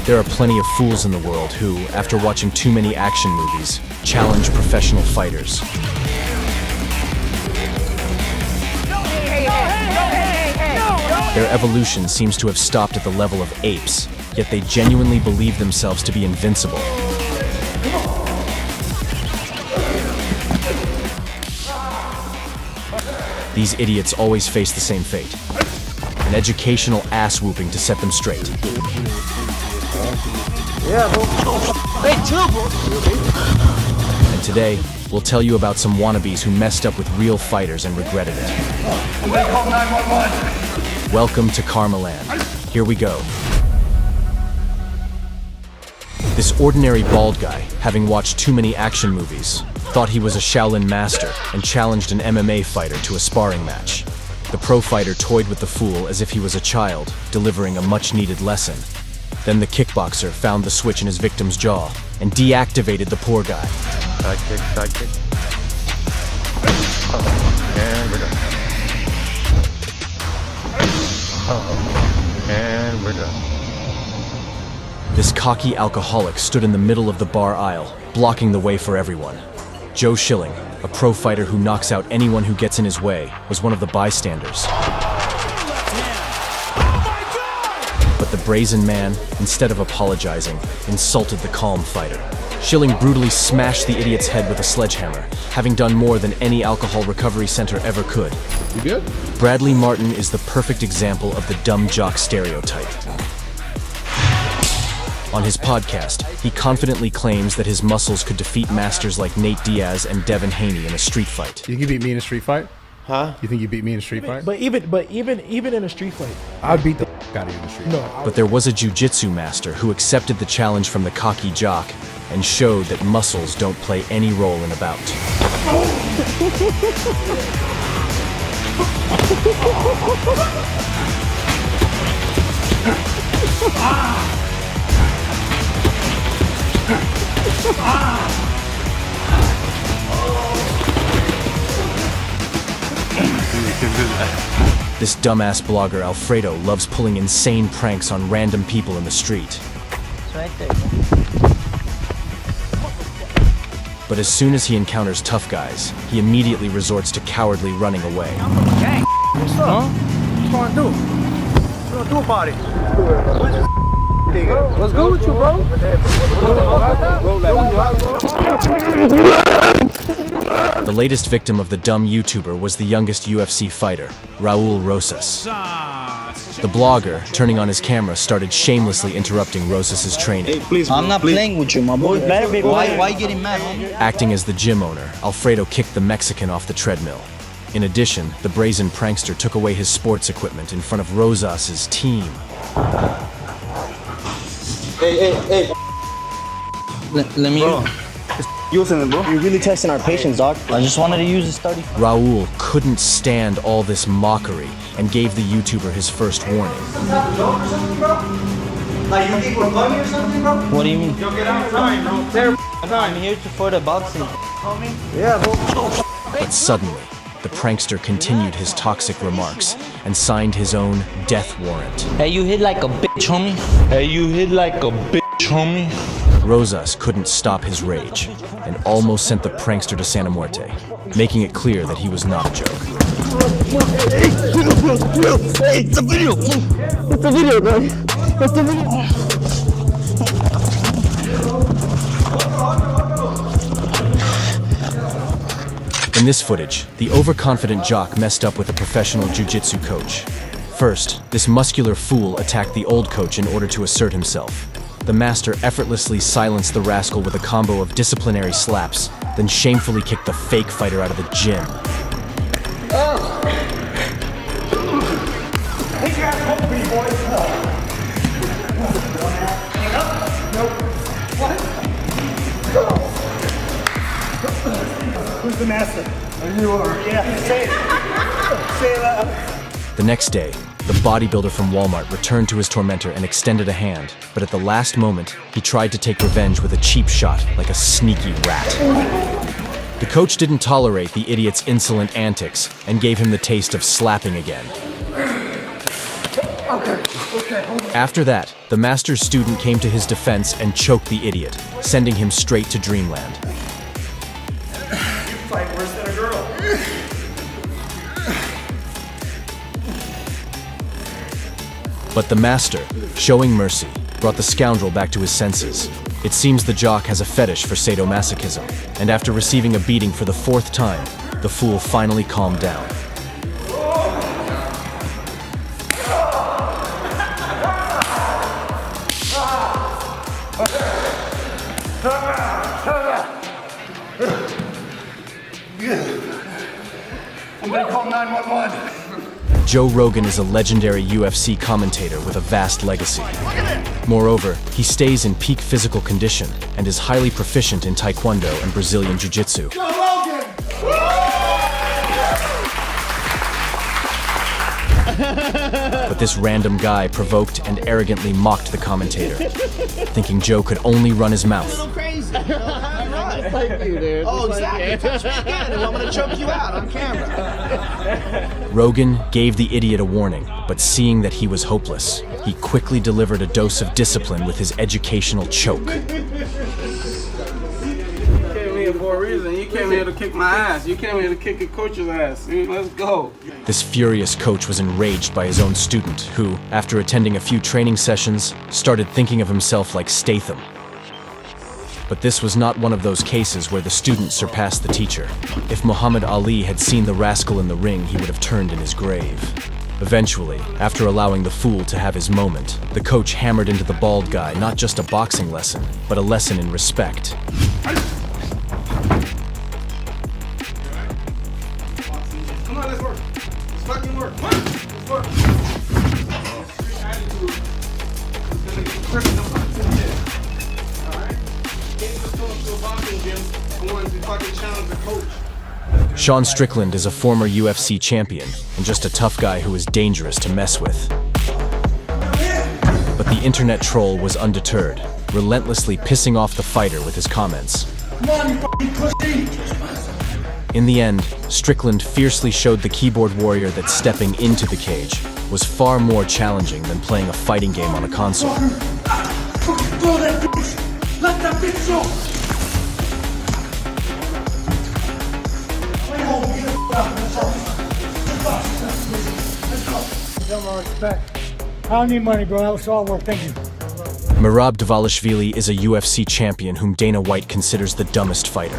There are plenty of fools in the world who, after watching too many action movies, challenge professional fighters. Their evolution seems to have stopped at the level of apes, yet they genuinely believe themselves to be invincible. These idiots always face the same fate: an educational ass-whooping to set them straight. And today, we'll tell you about some wannabes who messed up with real fighters and regretted it. Call 911. Welcome to KARMALAND. Here we go. This ordinary bald guy, having watched too many action movies, thought he was a Shaolin master and challenged an MMA fighter to a sparring match. The pro fighter toyed with the fool as if he was a child, delivering a much-needed lesson. Then the kickboxer found the switch in his victim's jaw and deactivated the poor guy. Side kick. And we're done. And we're done. This cocky alcoholic stood in the middle of the bar aisle, blocking the way for everyone. Joe Schilling, a pro fighter who knocks out anyone who gets in his way, was one of the bystanders. But the brazen man, instead of apologizing, insulted the calm fighter. Schilling brutally smashed the idiot's head with a sledgehammer, having done more than any alcohol recovery center ever could. You good? Bradley Martin is the perfect example of the dumb jock stereotype. On his podcast, he confidently claims that his muscles could defeat masters like Nate Diaz and Devin Haney in a street fight. You think you beat me in a street fight? Huh? You think you beat me in a street fight? But even in a street fight, I'd beat the out of you in the street. no. But there was a jiu-jitsu master who accepted the challenge from the cocky jock and showed that muscles don't play any role in a bout. This dumbass blogger Alfredo loves pulling insane pranks on random people in the street. But as soon as he encounters tough guys, he immediately resorts to cowardly running away. What's up? What you trying to do? We're gonna do a party. What's good with you, bro? The latest victim of the dumb YouTuber was the youngest UFC fighter, Raul Rosas. The blogger, turning on his camera, started shamelessly interrupting Rosas' training. I'm not playing with you, my boy. Why getting mad, homie? Acting as the gym owner, Alfredo kicked the Mexican off the treadmill. In addition, the brazen prankster took away his sports equipment in front of Rosas' team. Hey. Let me. Bro, using it, bro. You're really testing our patience, dog. I just wanted to use the study. Raul couldn't stand all this mockery and gave the YouTuber his first warning. Like, you think we're funny or something, bro? What do you mean? Yo, get outside, bro. I'm here for the boxing. Yeah, bro. But suddenly, the prankster continued his toxic remarks and signed his own death warrant. Hey, you hit like a bitch, homie. Rosas couldn't stop his rage and almost sent the prankster to Santa Muerte, making it clear that he was not a joke. Hey, it's a video. It's a video, bro. It's a video. In this footage, the overconfident jock messed up with a professional jiu-jitsu coach. First, this muscular fool attacked the old coach in order to assert himself. The master effortlessly silenced the rascal with a combo of disciplinary slaps, then shamefully kicked the fake fighter out of the gym. Take your ass home, pretty boy. Who's the master? You are. Yeah, say it. Say it loud. The next day, the bodybuilder from Walmart returned to his tormentor and extended a hand, but at the last moment, he tried to take revenge with a cheap shot like a sneaky rat. The coach didn't tolerate the idiot's insolent antics and gave him the taste of slapping again. Okay. After that, the master's student came to his defense and choked the idiot, sending him straight to dreamland. Fight worse than a girl. But the master, showing mercy, brought the scoundrel back to his senses. It seems the jock has a fetish for sadomasochism, and after receiving a beating for the 4th time, the fool finally calmed down. I'm gonna call 911. Joe Rogan is a legendary UFC commentator with a vast legacy. Moreover, he stays in peak physical condition and is highly proficient in Taekwondo and Brazilian Jiu-Jitsu. Joe Rogan! But this random guy provoked and arrogantly mocked the commentator, thinking Joe could only run his mouth. Crazy. Thank you, dude. Oh, exactly. Touch me again and I'm gonna choke you out on camera. Rogan gave the idiot a warning, but seeing that he was hopeless, he quickly delivered a dose of discipline with his educational choke. You came here for a reason. You came here to kick my ass. You came here to kick your coach's ass. Let's go. This furious coach was enraged by his own student, who, after attending a few training sessions, started thinking of himself like Statham. But this was not one of those cases where the student surpassed the teacher. If Muhammad Ali had seen the rascal in the ring, he would have turned in his grave. Eventually, after allowing the fool to have his moment, the coach hammered into the bald guy not just a boxing lesson, but a lesson in respect. Come on, let's work. Let's fucking work. Come on, let's work. Street attitude is gonna get gripping the boxing gym. Alright? Can't just go to a boxing gym and want to fucking challenge the coach. Sean Strickland is a former UFC champion and just a tough guy who is dangerous to mess with. But the internet troll was undeterred, relentlessly pissing off the fighter with his comments. Come on, you fucking pussy! In the end, Strickland fiercely showed the keyboard warrior that stepping into the cage was far more challenging than playing a fighting game on a console. Throw that bitch! Let that bitch go! Respect. I don't need money, bro. That was all work. Thank you. Merab Dvalishvili is a UFC champion whom Dana White considers the dumbest fighter.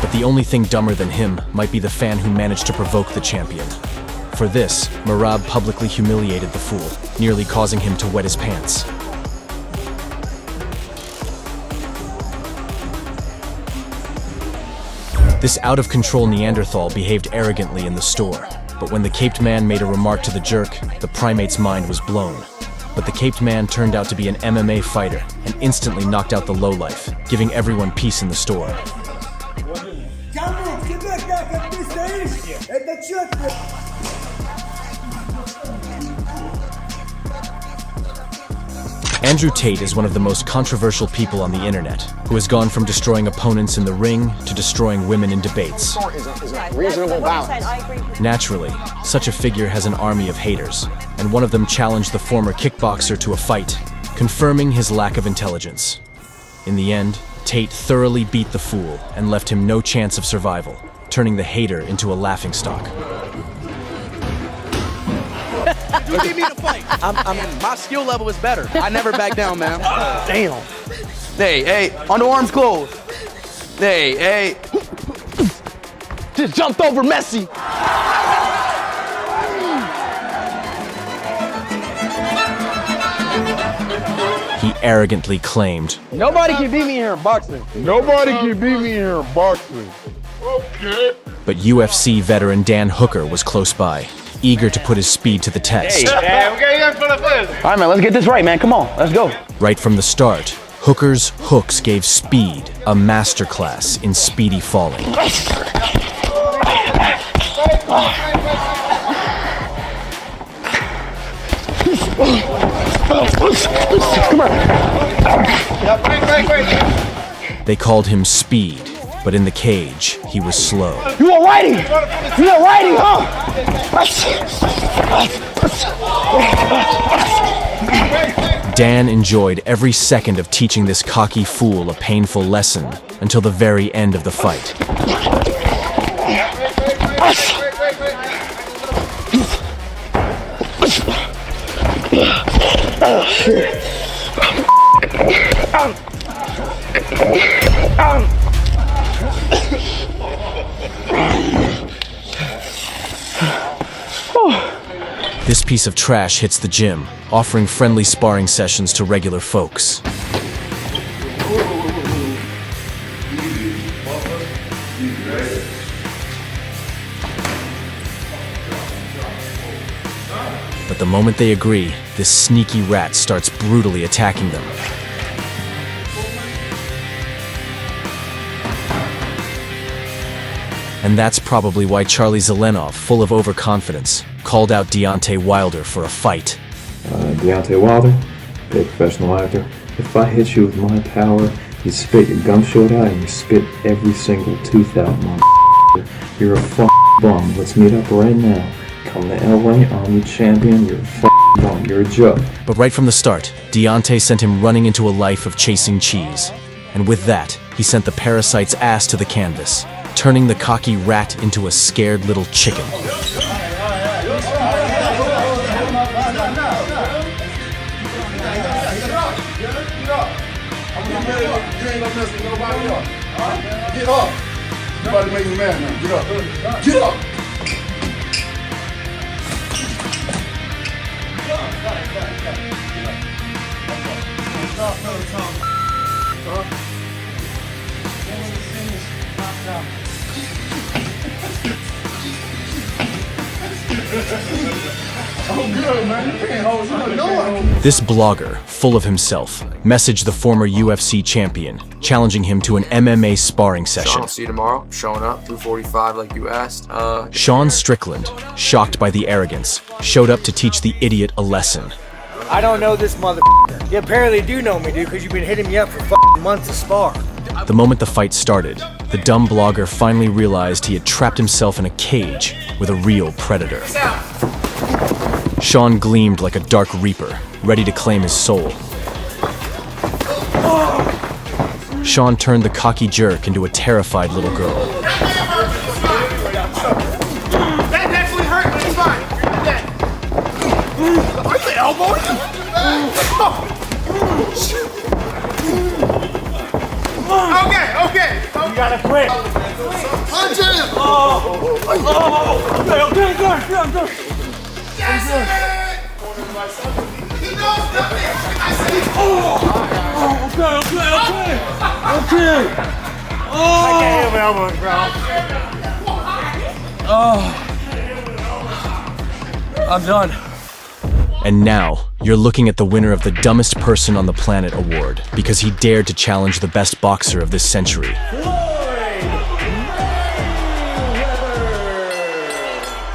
But the only thing dumber than him might be the fan who managed to provoke the champion. For this, Merab publicly humiliated the fool, nearly causing him to wet his pants. This out-of-control Neanderthal behaved arrogantly in the store, but when the caped man made a remark to the jerk, the primate's mind was blown. But the caped man turned out to be an MMA fighter and instantly knocked out the lowlife, giving everyone peace in the store. Andrew Tate is one of the most controversial people on the internet, who has gone from destroying opponents in the ring to destroying women in debates. Reasonable balance. Naturally, such a figure has an army of haters, and one of them challenged the former kickboxer to a fight, confirming his lack of intelligence. In the end, Tate thoroughly beat the fool and left him no chance of survival, turning the hater into a laughingstock. You need me to fight. My skill level is better. I never back down, man. Damn. Hey, underarms closed. Hey. Just jumped over Messi. He arrogantly claimed, Nobody can beat me here in boxing. Nobody can beat me here in boxing. Okay. but UFC veteran Dan Hooker was close by, eager to put his speed to the test. All right, man, let's get this right, man. Come on, let's go. Right from the start, Hooker's hooks gave Speed a masterclass in speedy falling. They called him Speed, but in the cage, he was slow. You alrighty? You alrighty, huh? Dan enjoyed every second of teaching this cocky fool a painful lesson until the very end of the fight. This piece of trash hits the gym, offering friendly sparring sessions to regular folks. But the moment they agree, this sneaky rat starts brutally attacking them. And that's probably why Charlie Zelenov, full of overconfidence, called out Deontay Wilder for a fight. Deontay Wilder, big professional actor. If I hit you with my power, you spit your gum short out and you spit every single tooth out, motherfucker. You're a bum. Let's meet up right now. Come to LA, I'm your champion. You're a bum. You're a joke. But right from the start, Deontay sent him running into a life of chasing cheese. And with that, he sent the parasite's ass to the canvas, turning the cocky rat into a scared little chicken. Get up. You about to make me mad now. Get up. Get up. This blogger, full of himself, messaged the former UFC champion, challenging him to an MMA sparring session. I'll see you tomorrow. Showing up, 2:45 like you asked. Sean Strickland, shocked by the arrogance, showed up to teach the idiot a lesson. I don't know this motherfucker. You apparently do know me, dude, because you've been hitting me up for fucking months to spar. The moment the fight started, the dumb blogger finally realized he had trapped himself in a cage with a real predator. Sean gleamed like a dark reaper, ready to claim his soul. Sean turned the cocky jerk into a terrified little girl. That definitely hurt, but it's fine. Are you elbowing him? Okay. You gotta quit. Punch him! Okay, good. Yes! He knows nothing! I see! Okay. I can't hear my elbows, bro. I'm done. And now, you're looking at the winner of the Dumbest Person on the Planet award because he dared to challenge the best boxer of this century.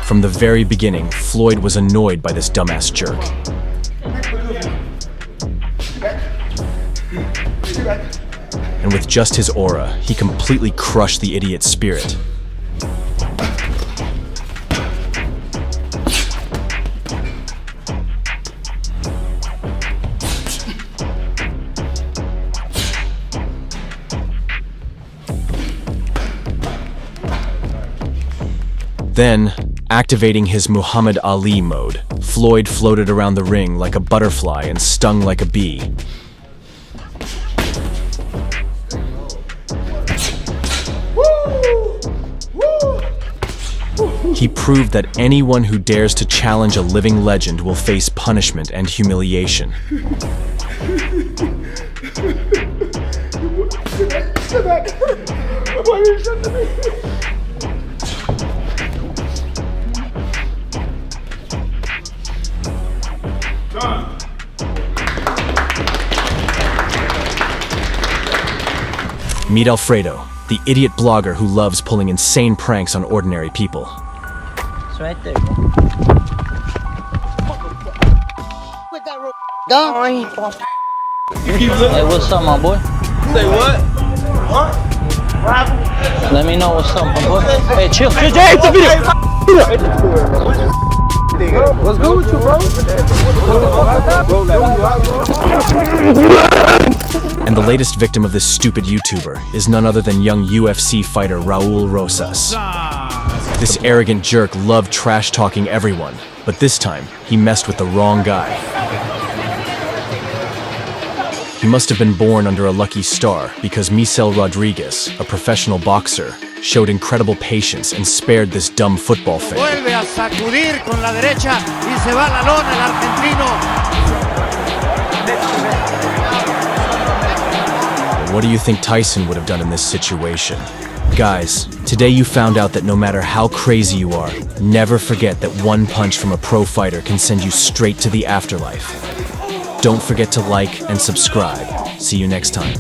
From the very beginning, Floyd was annoyed by this dumbass jerk. And with just his aura, he completely crushed the idiot's spirit. Then, activating his Muhammad Ali mode, Floyd floated around the ring like a butterfly and stung like a bee. He proved that anyone who dares to challenge a living legend will face punishment and humiliation. Meet Alfredo, the idiot blogger who loves pulling insane pranks on ordinary people. It's right there. With that rope. dog. Hey, what's up, my boy? Say what? Let me know what's up, my boy. Hey, chill. Hey, it's a video. What's good with you, bro? And the latest victim of this stupid YouTuber is none other than young UFC fighter Raul Rosas. This arrogant jerk loved trash-talking everyone, but this time, he messed with the wrong guy. He must have been born under a lucky star because Michel Rodriguez, a professional boxer, showed incredible patience and spared this dumb football fan. Vuelve a sacudir con la derecha y se va a la lona el argentino. What do you think Tyson would have done in this situation? Guys, today you found out that no matter how crazy you are, never forget that one punch from a pro fighter can send you straight to the afterlife. Don't forget to like and subscribe. See you next time.